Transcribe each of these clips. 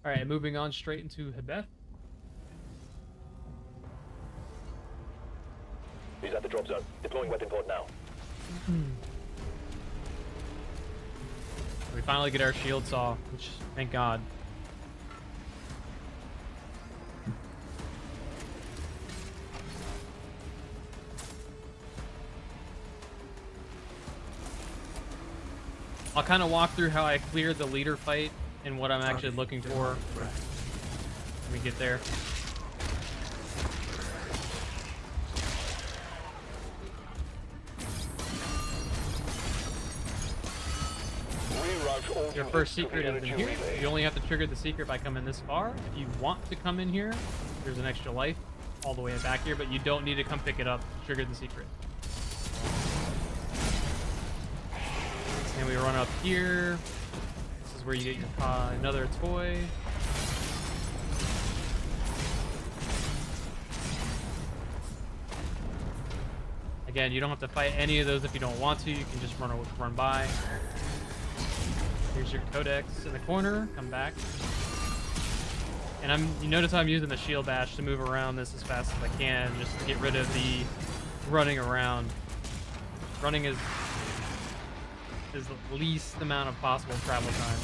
All right, moving on straight into Hebeth. He's at the drop zone. Deploying weapon pod now. We finally get our shield saw, which, thank God. I'll kind of walk through how I cleared the leader fight and what I'm actually looking for when we get there. Your first secret is in here. You only have to trigger the secret by coming this far. If you want to come in here, there's an extra life all the way back here, but you don't need to come pick it up to trigger the secret. And we run up here. This is where you get your another toy. Again, you don't have to fight any of those if you don't want to. You can just run by. Here's your codex in the corner. Come back. And you notice how I'm using the shield bash to move around this as fast as I can, just to get rid of the running around. Running is the least amount of possible travel time.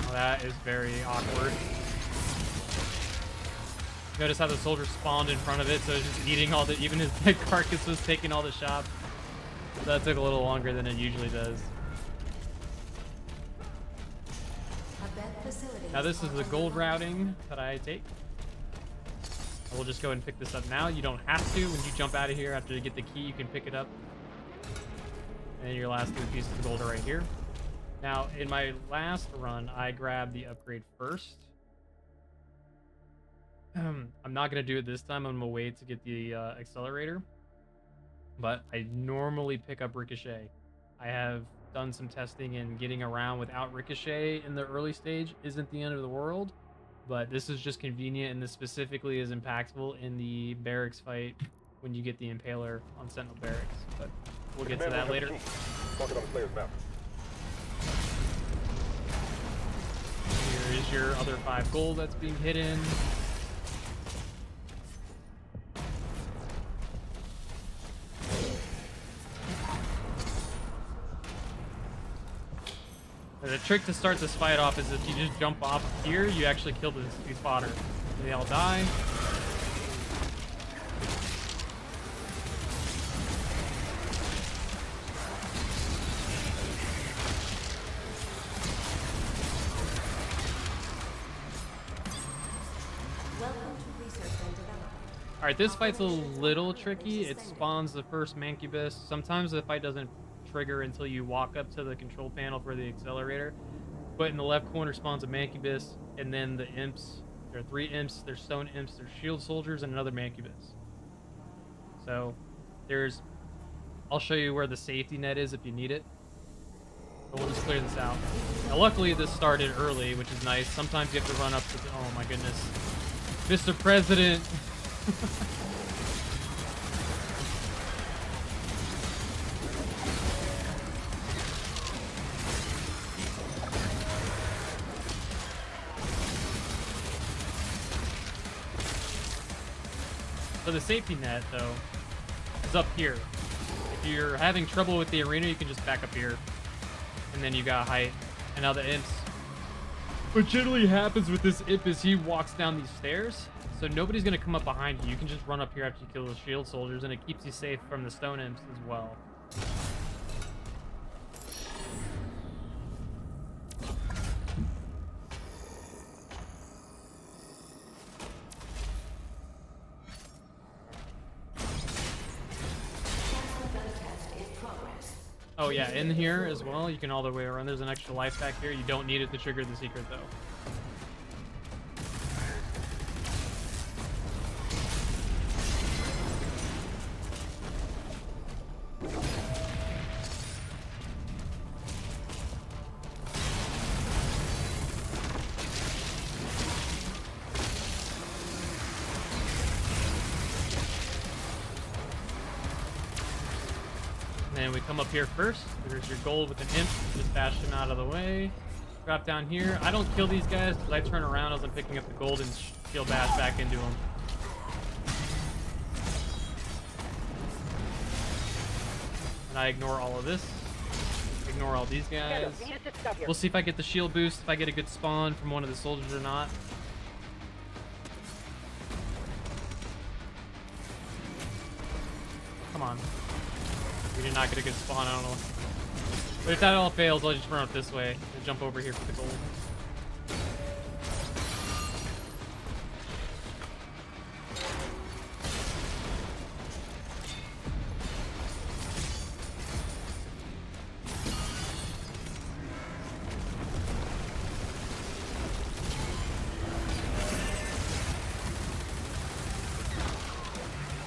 Well, that is very awkward. Notice how the soldier spawned in front of it, so it's just eating all the, even his dead carcass was taking all the shots. So that took a little longer than it usually does. Now this is the gold routing that I take. We'll just go ahead and pick this up now. You don't have to. When you jump out of here after you get the key, you can pick it up. And your last 3 pieces of gold are right here. Now, in my last run, I grabbed the upgrade first. I'm not going to do it this time. I'm going to wait to get the accelerator. But I normally pick up Ricochet. I have done some testing, and getting around without Ricochet in the early stage isn't the end of the world. But this is just convenient, and this specifically is impactful in the barracks fight when you get the Impaler on Sentinel Barracks. But we'll get to that later. Mark it on the player's map. Here is your other 5 gold that's being hidden. The trick to start this fight off is if you just jump off of here, you actually kill the spotter. They all die. Alright, this fight's a little tricky. It spawns the first Mancubus. Sometimes the fight doesn't trigger until you walk up to the control panel for the accelerator. But in the left corner spawns a Mancubus, and then the imps. There are 3 imps, there's stone imps, there's shield soldiers, and another Mancubus. So I'll show you where the safety net is if you need it. But we'll just clear this out. Now luckily this started early, which is nice. Sometimes you have to run up to oh my goodness. Mr. President! So the safety net, though, is up here. If you're having trouble with the arena, you can just back up here. And then you got height. And now the imps. What generally happens with this imp is he walks down these stairs. So nobody's going to come up behind you. You can just run up here after you kill those shield soldiers, and it keeps you safe from the stone imps as well. Oh yeah, in here as well, you can all the way around. There's an extra life back here. You don't need it to trigger the secret though. And we come up here first. There's your gold with an imp. Just bash him out of the way. Drop down here. I don't kill these guys because I turn around as I'm picking up the gold and shield bash back into them. And I ignore all of this. Ignore all these guys. We'll see if I get the shield boost, if I get a good spawn from one of the soldiers or not. Come on. We did not get a good spawn, I don't know. But if that all fails, I'll just run up this way and jump over here for the gold.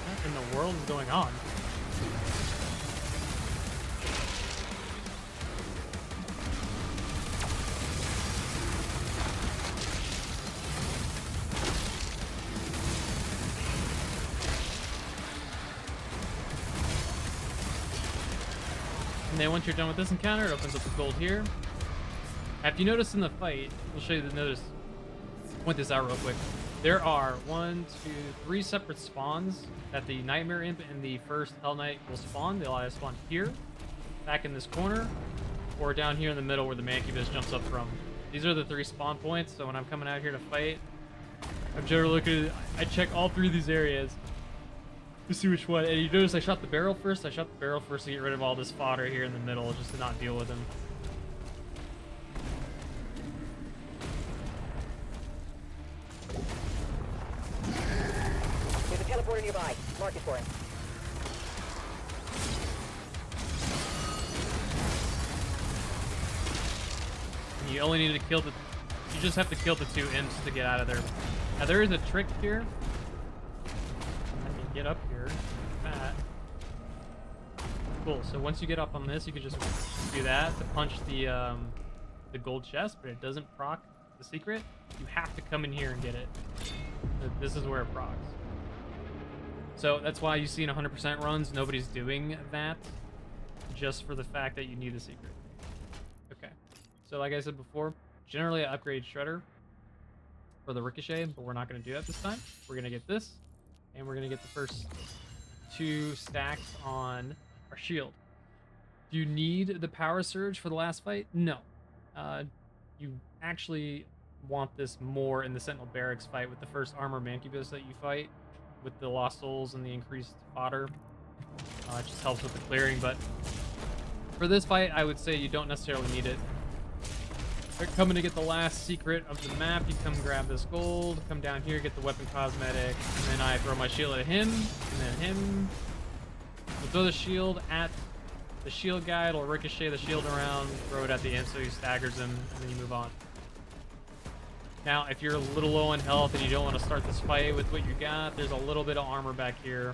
What in the world is going on? And then once you're done with this encounter, it opens up the gold here. If you notice in the fight, we'll show you the notice. Point this out real quick. There are 1, 2, 3 separate spawns that the Nightmare Imp and the first Hell Knight will spawn. They'll either spawn here, back in this corner, or down here in the middle where the Mancubus jumps up from. These are the 3 spawn points, so when I'm coming out here to fight, I'm generally looking at, I check all 3 of these areas to see which one. And you notice I shot the barrel first. I shot the barrel first to get rid of all this fodder here in the middle, just to not deal with him. There's a teleporter nearby. Mark it for him. You only need to kill the... You just have to kill the 2 imps to get out of there. Now there is a trick here. I can get up here. That. Cool. So once you get up on this, you can just do that to punch the gold chest, but it doesn't proc the secret. You have to come in here and get it. This is where it procs. So that's why you see in 100% runs, nobody's doing that, just for the fact that you need the secret. Okay. So like I said before, generally I upgrade Shredder for the Ricochet, but we're not going to do that this time. We're going to get this, and we're going to get the first 2 stacks on our shield. Do you need the Power Surge for the last fight? No. You actually want this more in the Sentinel Barracks fight with the first Armor Mancubus that you fight, with the Lost Souls and the increased fodder. It just helps with the clearing, but for this fight, I would say you don't necessarily need it. They're coming to get the last secret of the map. You come grab this gold, come down here, get the weapon cosmetic, and then I throw my shield at him, and then him. You throw the shield at the shield guy, it'll ricochet the shield around, throw it at the end so he staggers him, and then you move on. Now, if you're a little low on health and you don't want to start this fight with what you got, there's a little bit of armor back here.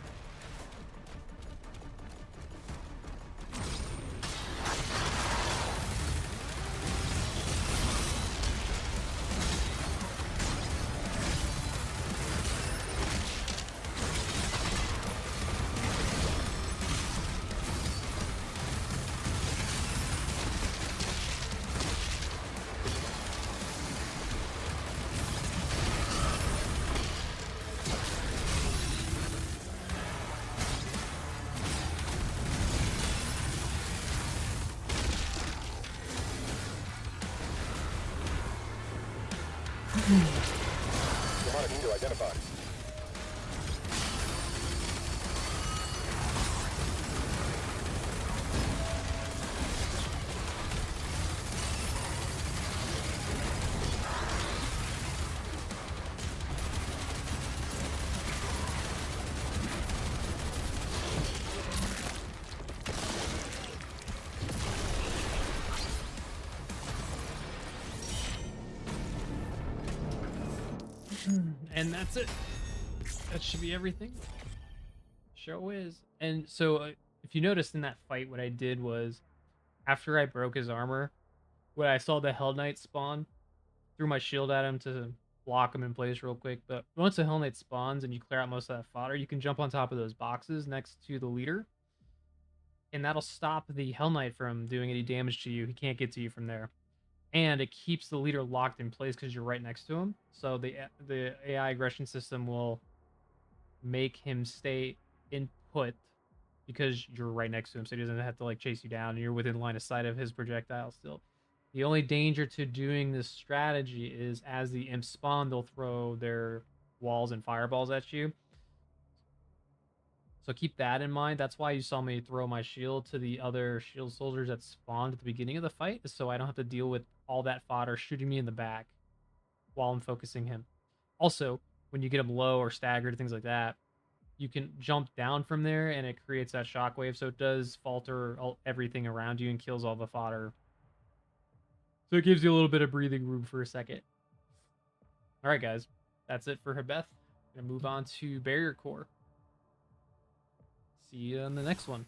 Demonic eagle identified. And that's it. That should be everything. Show is. And so, if you noticed in that fight, what I did was, after I broke his armor, when I saw the Hell Knight spawn, threw my shield at him to block him in place real quick. But once the Hell Knight spawns and you clear out most of that fodder, you can jump on top of those boxes next to the leader. and that'll stop the Hell Knight from doing any damage to you. He can't get to you from there. And it keeps the leader locked in place because you're right next to him. So the AI aggression system will make him stay in put because you're right next to him, so he doesn't have to like chase you down, and you're within line of sight of his projectile still. The only danger to doing this strategy is as the imps spawn, they'll throw their walls and fireballs at you. So keep that in mind. That's why you saw me throw my shield to the other shield soldiers that spawned at the beginning of the fight, so I don't have to deal with all that fodder shooting me in the back while I'm focusing him. Also, when you get him low or staggered, things like that, you can jump down from there and it creates that shockwave, so it does falter everything around you and kills all the fodder. So it gives you a little bit of breathing room for a second. All right, guys, that's it for Hebeth. Gonna move on to Barrier Core. See you in the next one.